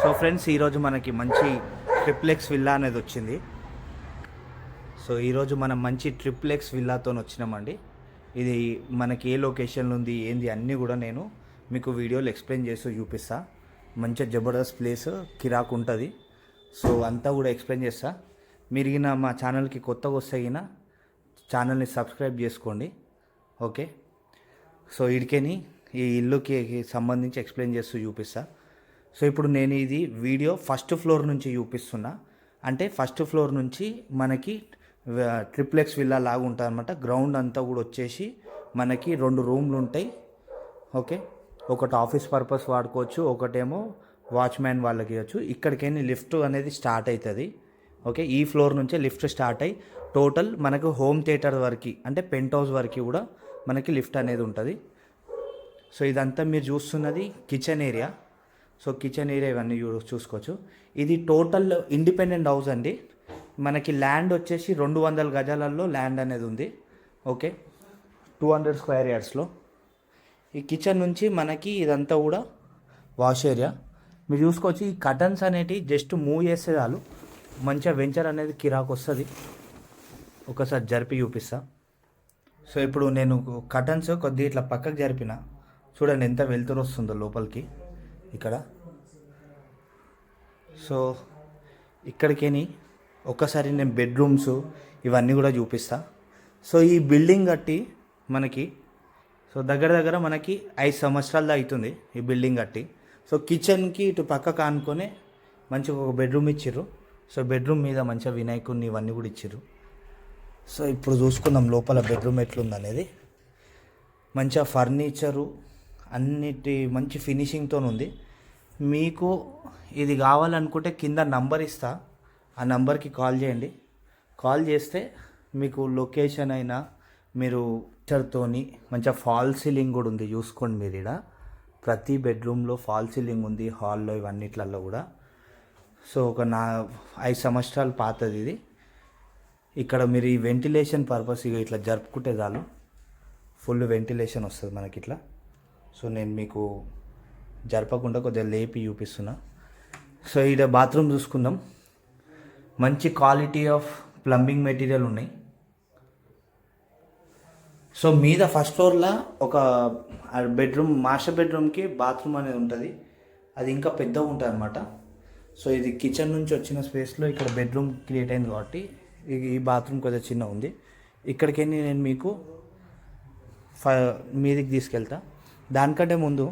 So friends, ఈరోజు మనకి మంచి ట్రిప్లెక్స్ విల్లా అనేది వచ్చింది. సో ఈరోజు మనం మంచి ట్రిప్లెక్స్ విల్లాతో వచ్చినామండి. ఇది మనకి ఏ లొకేషన్లో ఉంది ఏంది అన్నీ కూడా నేను మీకు వీడియోలో ఎక్స్ప్లెయిన్ చేస్తూ చూపిస్తా. మంచిగా జబర్దస్త్ ప్లేస్, కిరాక్ ఉంటుంది. సో అంతా కూడా ఎక్స్ప్లెయిన్ చేస్తా. మీరు మా ఛానల్కి కొత్తగా వస్తే ఛానల్ని సబ్స్క్రైబ్ చేసుకోండి. ఓకే, సో ఇడికేని ఈ ఇల్లుకి సంబంధించి ఎక్స్ప్లెయిన్ చేస్తూ చూపిస్తా. సో ఇప్పుడు నేను ఇది వీడియో ఫస్ట్ ఫ్లోర్ నుంచి చూపిస్తున్నా. అంటే ఫస్ట్ ఫ్లోర్ నుంచి మనకి ట్రిప్లెక్స్ విల్లా లాగా ఉంటుంది అనమాట. గ్రౌండ్ అంతా కూడా వచ్చేసి మనకి 2 రూమ్లు ఉంటాయి. ఓకే, ఒకటి ఆఫీస్ పర్పస్ వాడుకోవచ్చు, ఒకటేమో వాచ్మ్యాన్ వాళ్ళకి ఇవ్వచ్చు. ఇక్కడికైనా లిఫ్ట్ అనేది స్టార్ట్ అవుతుంది. ఓకే, ఈ ఫ్లోర్ నుంచే లిఫ్ట్ స్టార్ట్ అయ్యి టోటల్ మనకు హోమ్ థియేటర్ వరకు, అంటే పెంట్ హౌస్ వరకు కూడా మనకి లిఫ్ట్ అనేది ఉంటుంది. సో ఇదంతా మీరు చూస్తున్నది kitchen area. So kitchen area ఇవన్నీ చూసుకోవచ్చు. ఇది టోటల్ ఇండిపెండెంట్ హౌస్ అండి. మనకి ల్యాండ్ వచ్చేసి 200 గజాలలో ల్యాండ్ అనేది ఉంది. ఓకే, 200 స్క్వేర్ యార్డ్స్లో. ఈ కిచెన్ నుంచి మనకి ఇదంతా కూడా వాష్ ఏరియా మీరు చూసుకోవచ్చు. ఈ కర్టన్స్ అనేటివి జస్ట్ మూవ్ చేస్తే చాలు మంచిగా వెంచర్ అనేది కిరాకు వస్తుంది. ఒకసారి జరిపి చూపిస్తా. సో ఇప్పుడు నేను కర్టన్స్ కొద్దిగా ఇట్లా పక్కకు జరిపిన, చూడండి ఎంత వెలుతురు వస్తుందో లోపలికి ఇక్కడ. సో ఇక్కడికేని ఒక్కసారి నేను బెడ్రూమ్స్ ఇవన్నీ కూడా చూపిస్తా. సో ఈ బిల్డింగ్ కట్టి మనకి దగ్గర మనకి 5 సంవత్సరాలది అవుతుంది ఈ బిల్డింగ్ కట్టి. సో కిచెన్కి ఇటు పక్క కానుకొని మంచిగా ఒక బెడ్రూమ్ ఇచ్చిర్రు. సో బెడ్రూమ్ మీద మంచిగా వినాయకుడిని ఇవన్నీ కూడా ఇచ్చిర్రు. సో ఇప్పుడు చూసుకుందాం లోపల బెడ్రూమ్ ఎట్లుంది అనేది. మంచిగా ఫర్నిచరు అన్నిటి మంచి ఫినిషింగ్తో ఉంది. మీకు ఇది కావాలనుకుంటే కింద నంబర్ ఇస్తా, ఆ నంబర్కి కాల్ చేయండి. కాల్ చేస్తే మీకు లొకేషన్ అయినా మీరు పిక్చర్తోని మంచిగా ఫాల్ సీలింగ్ కూడా ఉంది. చూసుకోండి మీరు, ఇక్కడ ప్రతి బెడ్రూమ్లో ఫాల్ సీలింగ్ ఉంది, హాల్లో ఇవన్నిట్లలో కూడా. సో ఒక 5 సంవత్సరాలు పాతది ఇది. ఇక్కడ మీరు ఈ వెంటిలేషన్ పర్పస్ ఇట్లా జరుపుకుంటే చాలు ఫుల్ వెంటిలేషన్ వస్తుంది మనకి ఇట్లా. సో నేను మీకు జరపకుండా కొద్దిగా లేపి చూపిస్తున్నా. సో ఇక్కడ బాత్రూమ్ చూసుకుందాం. మంచి క్వాలిటీ ఆఫ్ ప్లంబింగ్ మెటీరియల్ ఉన్నాయి. సో మీద ఫస్ట్ ఫ్లోర్లో ఒక బెడ్రూమ్, మాస్టర్ బెడ్రూమ్కి బాత్రూమ్ అనేది ఉంటుంది. అది ఇంకా పెద్దగా ఉంటుంది అనమాట. సో ఇది కిచెన్ నుంచి వచ్చిన స్పేస్లో ఇక్కడ బెడ్రూమ్ క్రియేట్ అయింది కాబట్టి ఈ బాత్రూమ్ కొద్దిగా చిన్న ఉంది. ఇక్కడికి నేను మీకు మీదికి తీసుకెళ్తా. దానికంటే ముందు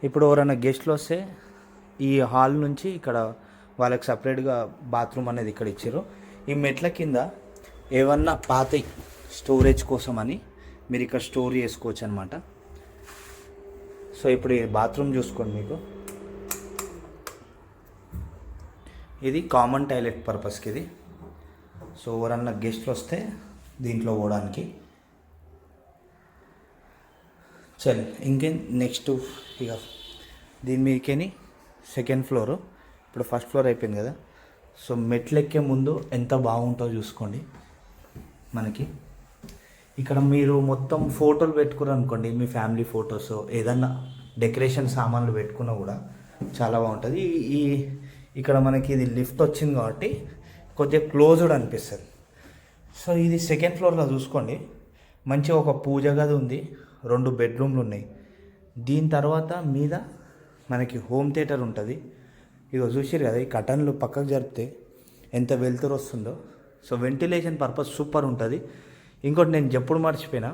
ఇప్పుడు ఎవరైనా గెస్ట్లు వస్తే ఈ హాల్ నుంచి ఇక్కడ వాళ్ళకి సపరేట్గా బాత్రూమ్ అనేది ఇక్కడ ఇచ్చారు. ఈ మెట్ల కింద ఏమన్నా పాత స్టోరేజ్ కోసం అని మీరు ఇక్కడ స్టోర్ చేసుకోవచ్చు అనమాట. సో ఇప్పుడు ఈ బాత్రూమ్ చూసుకోండి. మీకు ఇది కామన్ టాయిలెట్ పర్పస్కి ఇది. సో ఎవరన్నా గెస్ట్లు వస్తే దీంట్లో పోవడానికి. చల్ ఇంకేం నెక్స్ట్ ఇక దీని మీదకేని సెకండ్ ఫ్లోరు. ఇప్పుడు ఫస్ట్ ఫ్లోర్ అయిపోయింది కదా. సో మెట్లు ఎక్కే ముందు ఎంత బాగుంటుందో చూసుకోండి. మనకి ఇక్కడ మీరు మొత్తం ఫోటోలు పెట్టుకున్నారు అనుకోండి, మీ ఫ్యామిలీ ఫొటోస్ ఏదన్నా డెకరేషన్ సామాన్లు పెట్టుకున్నా కూడా చాలా బాగుంటుంది. ఇక్కడ మనకి ఇది లిఫ్ట్ వచ్చింది కాబట్టి కొద్దిగా క్లోజ్డ్ అనిపిస్తుంది. సో ఇది సెకండ్ ఫ్లోర్లో చూసుకోండి. మంచిగా ఒక పూజ గది ఉంది, 2 బెడ్రూమ్లు ఉన్నాయి. దీని తర్వాత మీద మనకి హోమ్ థియేటర్ ఉంటుంది. ఇక చూసిరు కదా, ఈ కటన్లు పక్కకు జరిపితే ఎంత వెలుతురు వస్తుందో. సో వెంటిలేషన్ పర్పస్ సూపర్ ఉంటుంది. ఇంకోటి నేను ఎప్పుడు మర్చిపోయినా,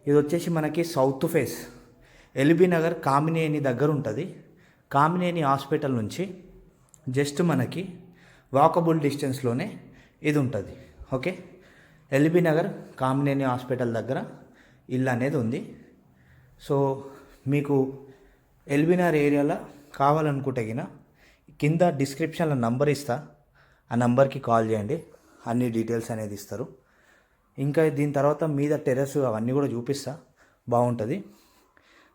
ఇది వచ్చేసి మనకి south face LB Nagar Kamineni దగ్గర ఉంటుంది. కామినేని హాస్పిటల్ నుంచి జస్ట్ మనకి వాకబుల్ డిస్టెన్స్లోనే ఇది ఉంటుంది. Okay, LB Nagar Kamineni hospital దగ్గర ఇల్లు అనేది ఉంది. సో మీకు ఎల్బీ నగర్ ఏరియాలో కావాలనుకుంటే కింద డిస్క్రిప్షన్లో నంబర్ ఇస్తా, ఆ నంబర్కి కాల్ చేయండి. అన్ని డీటెయిల్స్ అనేది ఇస్తారు. ఇంకా దీని తర్వాత మీద టెర్రస్ అవన్నీ కూడా చూపిస్తా, బాగుంటుంది.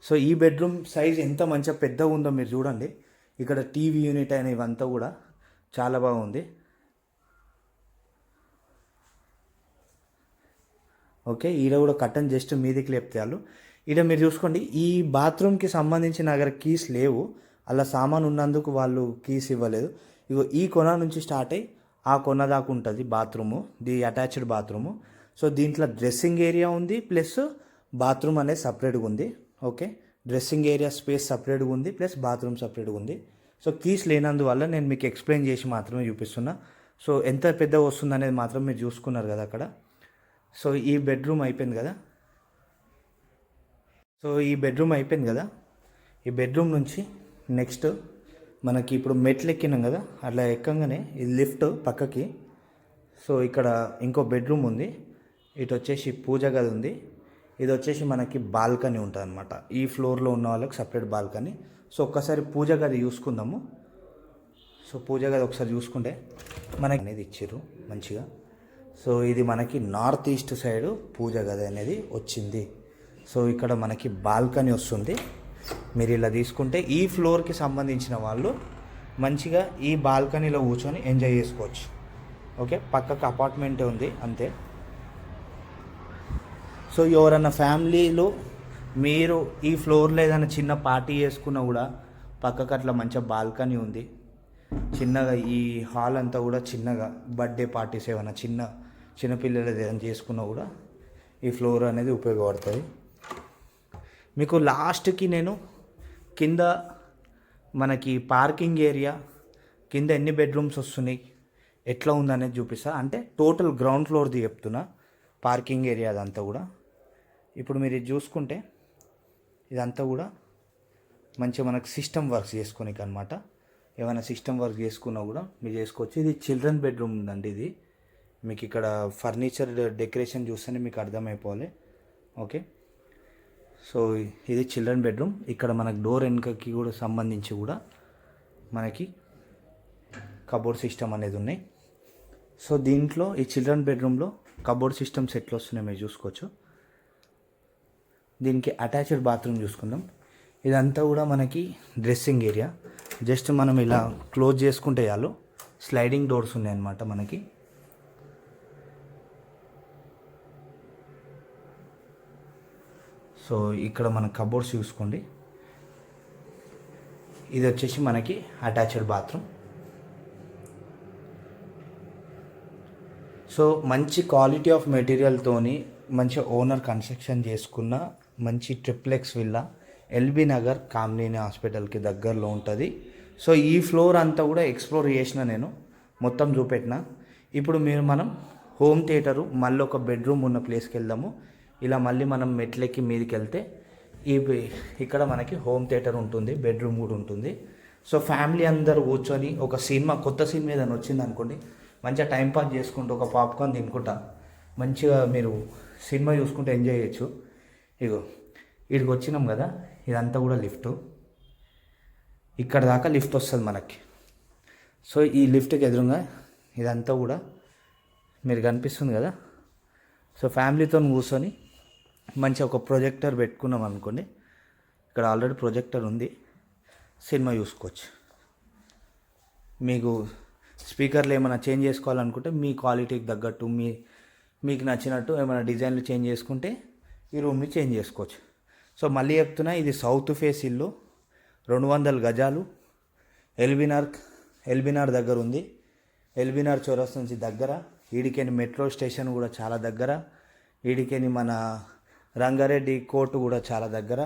సో ఈ బెడ్రూమ్ సైజ్ ఎంత మంచిగా పెద్దగా ఉందో మీరు చూడండి. ఇక్కడ టీవీ యూనిట్ అయిన ఇవంతా కూడా చాలా బాగుంది. ఓకే, ఈడ కూడా కట్టన్ జస్ట్ మీదికి లేపుతారు. ఈడ మీరు చూసుకోండి. ఈ బాత్రూమ్కి సంబంధించిన దగ్గర కీస్ లేవు, అలా సామాన్ ఉన్నందుకు వాళ్ళు కీస్ ఇవ్వలేదు. ఇగో ఈ కొన నుంచి స్టార్ట్ అయ్యి ఆ కొన దాకా ఉంటుంది bathroom, the attached bathroom. So దీంట్లో డ్రెస్సింగ్ ఏరియా ఉంది, ప్లస్ బాత్రూమ్ అనేది సపరేట్గా ఉంది. ఓకే, డ్రెస్సింగ్ ఏరియా స్పేస్ సపరేట్గా ఉంది, ప్లస్ బాత్రూమ్ సపరేట్గా ఉంది. సో కీస్ లేనందువల్ల నేను మీకు ఎక్స్ప్లెయిన్ చేసి మాత్రమే చూపిస్తున్నా. సో ఎంత పెద్దగా వస్తుంది అనేది మాత్రం మీరు చూసుకున్నారు కదా అక్కడ. సో ఈ బెడ్రూమ్ అయిపోయింది కదా. ఈ బెడ్రూమ్ నుంచి నెక్స్ట్ మనకి ఇప్పుడు మెట్లు ఎక్కినాం కదా, అట్లా ఎక్కగానే ఇది లిఫ్ట్ పక్కకి. సో ఇక్కడ ఇంకో బెడ్రూమ్ ఉంది, ఇటు వచ్చేసి పూజ గది ఉంది, ఇది వచ్చేసి మనకి బాల్కనీ ఉంటుంది అనమాట. ఈ ఫ్లోర్లో ఉన్న వాళ్ళకి సపరేట్ బాల్కనీ. సో ఒక్కసారి పూజ గది చూసుకుందాము. సో పూజ గది ఒకసారి చూసుకుంటే మనకి అనేది ఇచ్చారు మంచిగా. సో ఇది మనకి నార్త్ ఈస్ట్ సైడ్ పూజ గది అనేది వచ్చింది. సో ఇక్కడ మనకి బాల్కనీ వస్తుంది. మీరు ఇలా తీసుకుంటే ఈ ఫ్లోర్కి సంబంధించిన వాళ్ళు మంచిగా ఈ బాల్కనీలో కూర్చొని ఎంజాయ్ చేసుకోవచ్చు. ఓకే, పక్కకు అపార్ట్మెంట్ ఉంది అంతే. సో ఎవరన్నా ఫ్యామిలీలో మీరు ఈ ఫ్లోర్లో ఏదైనా చిన్న పార్టీ చేసుకున్నా కూడా పక్కకు అట్లా మంచిగా బాల్కనీ ఉంది. చిన్నగా ఈ హాల్ అంతా కూడా చిన్నగా బర్త్డే పార్టీస్ ఏమైనా చిన్నపిల్లలు ఏదైనా చేసుకున్నా కూడా ఈ ఫ్లోర్ అనేది ఉపయోగపడుతుంది. మీకు లాస్ట్కి నేను కింద మనకి పార్కింగ్ ఏరియా కింద ఎన్ని బెడ్రూమ్స్ వస్తున్నాయి, ఎట్లా ఉందనేది చూపిస్తా. అంటే టోటల్ గ్రౌండ్ ఫ్లోర్ది చెప్తున్నా, పార్కింగ్ ఏరియా అదంతా కూడా. ఇప్పుడు మీరు ఇది చూసుకుంటే ఇదంతా కూడా మంచిగా మనకు సిస్టమ్ వర్క్స్ చేసుకోనికి అనమాట. ఏమైనా సిస్టమ్ వర్క్ చేసుకున్నా కూడా మీరు చేసుకోవచ్చు. ఇది చిల్డ్రన్ బెడ్రూమ్ ఉందండి. ఇది మీకు ఇక్కడ ఫర్నిచర్ డెకరేషన్ చూస్తేనే మీకు అర్థమైపోవాలి. ఓకే, సో ఇది చిల్డ్రన్ బెడ్రూమ్. ఇక్కడ మనకు డోర్ వెనుకకి కూడా సంబంధించి కూడా మనకి కబోర్డ్ సిస్టమ్ అనేది ఉన్నాయి. సో దీంట్లో ఈ చిల్డ్రన్ బెడ్రూమ్లో కబోర్డ్ సిస్టమ్స్ ఎట్లా వస్తున్నాయి మీరు చూసుకోవచ్చు. దీనికి అటాచ్డ్ బాత్రూమ్ చూసుకుందాం. ఇదంతా కూడా మనకి డ్రెస్సింగ్ ఏరియా. జస్ట్ మనం ఇలా క్లోజ్ చేసుకుంటే చాలు, స్లైడింగ్ డోర్స్ ఉన్నాయి అన్నమాట మనకి. సో ఇక్కడ మన కబోర్డ్స్ చూసుకోండి. ఇది వచ్చేసి మనకి అటాచ్డ్ బాత్రూమ్. సో మంచి క్వాలిటీ ఆఫ్ మెటీరియల్తోని మంచి ఓనర్ కన్స్ట్రక్షన్ చేసుకున్న మంచి triplex villa LB Nagar Kamineni హాస్పిటల్కి దగ్గరలో ఉంటుంది. సో ఈ ఫ్లోర్ అంతా కూడా ఎక్స్ప్లోర్ చేసిన నేను, మొత్తం చూపెట్టిన. ఇప్పుడు మనం హోమ్ థియేటరు మళ్ళీ ఒక బెడ్రూమ్ ఉన్న ప్లేస్కి వెళ్దాము. ఇలా మళ్ళీ మనం మెట్లెక్కి మీదకి వెళ్తే ఇక్కడ మనకి హోమ్ థియేటర్ ఉంటుంది, బెడ్రూమ్ కూడా ఉంటుంది. సో ఫ్యామిలీ అందరూ కూర్చొని ఒక సినిమా, కొత్త సినిమా ఏదైనా వచ్చింది అనుకోండి, మంచిగా టైంపాస్ చేసుకుంటూ ఒక పాప్కార్న్ తినుకుంటా మంచిగా మీరు సినిమా చూసుకుంటూ ఎంజాయ్ చేయొచ్చు. ఇగో ఇక్కడికి వచ్చినాం కదా, ఇదంతా కూడా లిఫ్ట్. ఇక్కడ దాకా లిఫ్ట్ వస్తుంది మనకి. సో ఈ లిఫ్ట్కి ఎదురుగా ఇదంతా కూడా మీరు కనిపిస్తుంది కదా. సో ఫ్యామిలీతో కూర్చొని మంచిగా ఒక ప్రొజెక్టర్ పెట్టుకున్నాం అనుకోండి, ఇక్కడ ఆల్రెడీ ప్రొజెక్టర్ ఉంది, సినిమా చూసుకోవచ్చు. మీకు స్పీకర్లు ఏమైనా చేంజ్ చేసుకోవాలనుకుంటే మీ క్వాలిటీకి తగ్గట్టు మీకు నచ్చినట్టు ఏమైనా డిజైన్లు చేంజ్ చేసుకుంటే ఈ రూమ్ని చేంజ్ చేసుకోవచ్చు. సో మళ్ళీ చెప్తున్నా, ఇది సౌత్ ఫేస్ ఇల్లు, 200 గజాలు, ఎల్బీనార్ దగ్గర ఉంది. ఎల్బీనార్ చౌరస్తా నుంచి దగ్గర, ఈడికేని మెట్రో స్టేషన్ కూడా చాలా దగ్గర, ఈడికేని మన రంగారెడ్డి కోర్టు కూడా చాలా దగ్గర.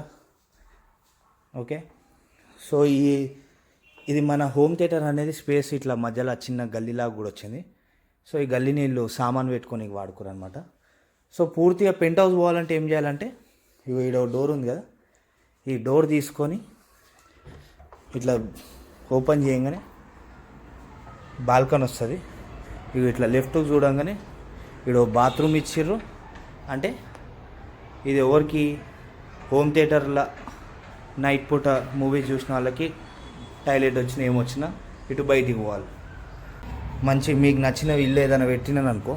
ఓకే, సో ఇది మన హోమ్ థియేటర్ అనేది స్పేస్ ఇట్లా మధ్యలో చిన్న గల్లీలాగా కూడా వచ్చింది. సో ఈ గల్లీ నీళ్ళు సామాన్ పెట్టుకొని వాడుకోరు అనమాట. సో పూర్తిగా పెంట్ హౌస్ పోవాలంటే ఏం చేయాలంటే, ఈడ డోర్ ఉంది కదా, ఈ డోర్ తీసుకొని ఇట్లా ఓపెన్ చేయగానే బాల్కనీ వస్తుంది. ఇవి ఇట్లా లెఫ్ట్ చూడంగానే ఇక్కడ బాత్రూమ్ ఇచ్చిర్రు. అంటే ఇది ఎవరికి హోమ్ థియేటర్లో నైట్ పూట మూవీ చూసిన వాళ్ళకి టాయిలెట్ వచ్చినా ఏమొచ్చినా ఇటు బయటికి పోవాలి. మంచి మీకు నచ్చిన ఇల్లు ఏదైనా పెట్టినాను అనుకో,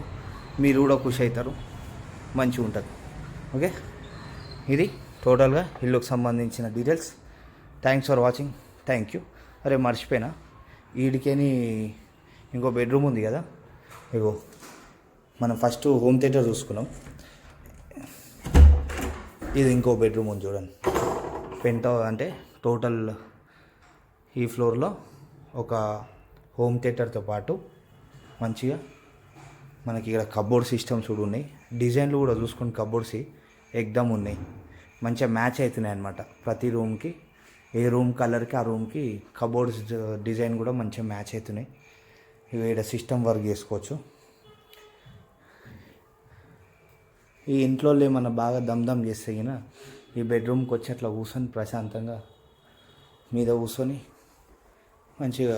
మీరు కూడా ఖుషి అవుతారు, మంచిగా ఉంటుంది. ఓకే, ఇది టోటల్గా ఇల్లుకు సంబంధించిన details. Thanks for watching. Thank you. అరే మర్చిపోయినా, వీడికేని ఇంకో బెడ్రూమ్ ఉంది కదా, ఇగో మనం ఫస్ట్ హోమ్ థియేటర్ చూసుకున్నాం, ఇది ఇంకో బెడ్రూమ్ ఉంది చూడండి. పెంట్ అంటే టోటల్ ఈ ఫ్లోర్లో ఒక హోమ్ థియేటర్తో పాటు మంచిగా మనకి ఇక్కడ కబోర్డ్ సిస్టమ్స్ కూడా ఉన్నాయి. డిజైన్లు కూడా చూసుకుని కబోర్డ్స్ ఎక్దమ్ ఉన్నాయి, మంచిగా మ్యాచ్ అవుతున్నాయి అన్నమాట. ప్రతి రూమ్కి ఏ రూమ్ కలర్కి ఆ రూమ్కి కబోర్డ్స్ డిజైన్ కూడా మంచిగా మ్యాచ్ అవుతున్నాయి. ఇవి ఇక్కడ సిస్టమ్ వర్క్ చేసుకోవచ్చు. ఈ ఇంట్లో ఏమన్నా బాగా దమ్ చేస్తే గిన ఈ బెడ్రూమ్కి వచ్చి అట్లా కూర్చొని ప్రశాంతంగా మీద కూర్చొని మంచిగా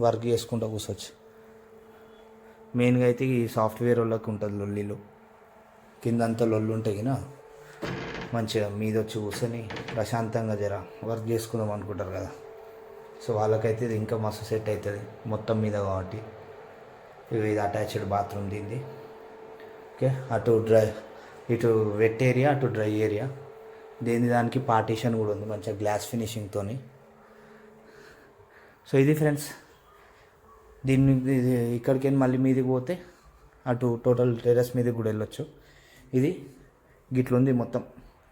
వర్క్ చేసుకుంటూ కూర్చోవచ్చు. మెయిన్గా అయితే ఈ సాఫ్ట్వేర్ వాళ్ళకి ఉంటుంది లొల్లిలు, కిందంతా లొల్లు ఉంటాయి గిన మంచిగా మీద వచ్చి కూర్చొని ప్రశాంతంగా జర వర్క్ చేసుకుందాం అనుకుంటారు కదా. సో వాళ్ళకైతే ఇది ఇంకా మస్తు సెట్ అవుతుంది మొత్తం మీద కాబట్టి. ఇది అటాచ్డ్ బాత్రూమ్ దీనిది. ఓకే, ఇటు వెట్ ఏరియా, అటు డ్రై ఏరియా. దానికి పార్టీషన్ కూడా ఉంది మంచిగా గ్లాస్ ఫినిషింగ్తో. సో ఇది ఫ్రెండ్స్, దీన్ని ఇక్కడికి మళ్ళీ మీదికి పోతే అటు టోటల్ టెర్రస్ మీదకి కూడా వెళ్ళొచ్చు. ఇది గిట్లుంది మొత్తం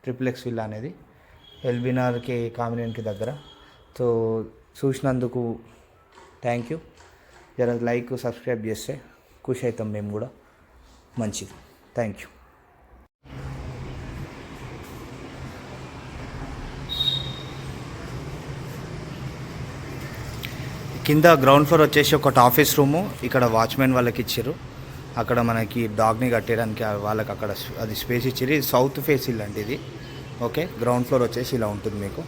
ట్రిప్లెక్స్ విల్లా అనేది ఎల్బీనగర్కి కామినేన్కి దగ్గర. సో చూసినందుకు థ్యాంక్ యూ. జర లైక్ సబ్స్క్రైబ్ చేస్తే ఖుషి అవుతాం మేము కూడా. మంచిది, థ్యాంక్ యూ. కింద గ్రౌండ్ ఫ్లోర్ వచ్చేసి ఒకటి ఆఫీస్ రూము, ఇక్కడ వాచ్మెన్ వాళ్ళకి ఇచ్చారు. అక్కడ మనకి డాగ్ని కట్టేయడానికి వాళ్ళకి అక్కడ అది స్పేస్ ఇచ్చారు. ఇది సౌత్ ఫేస్ ఇల్లు అండి ఇది. ఓకే, గ్రౌండ్ ఫ్లోర్ వచ్చేసి ఇలా ఉంటుంది మీకు.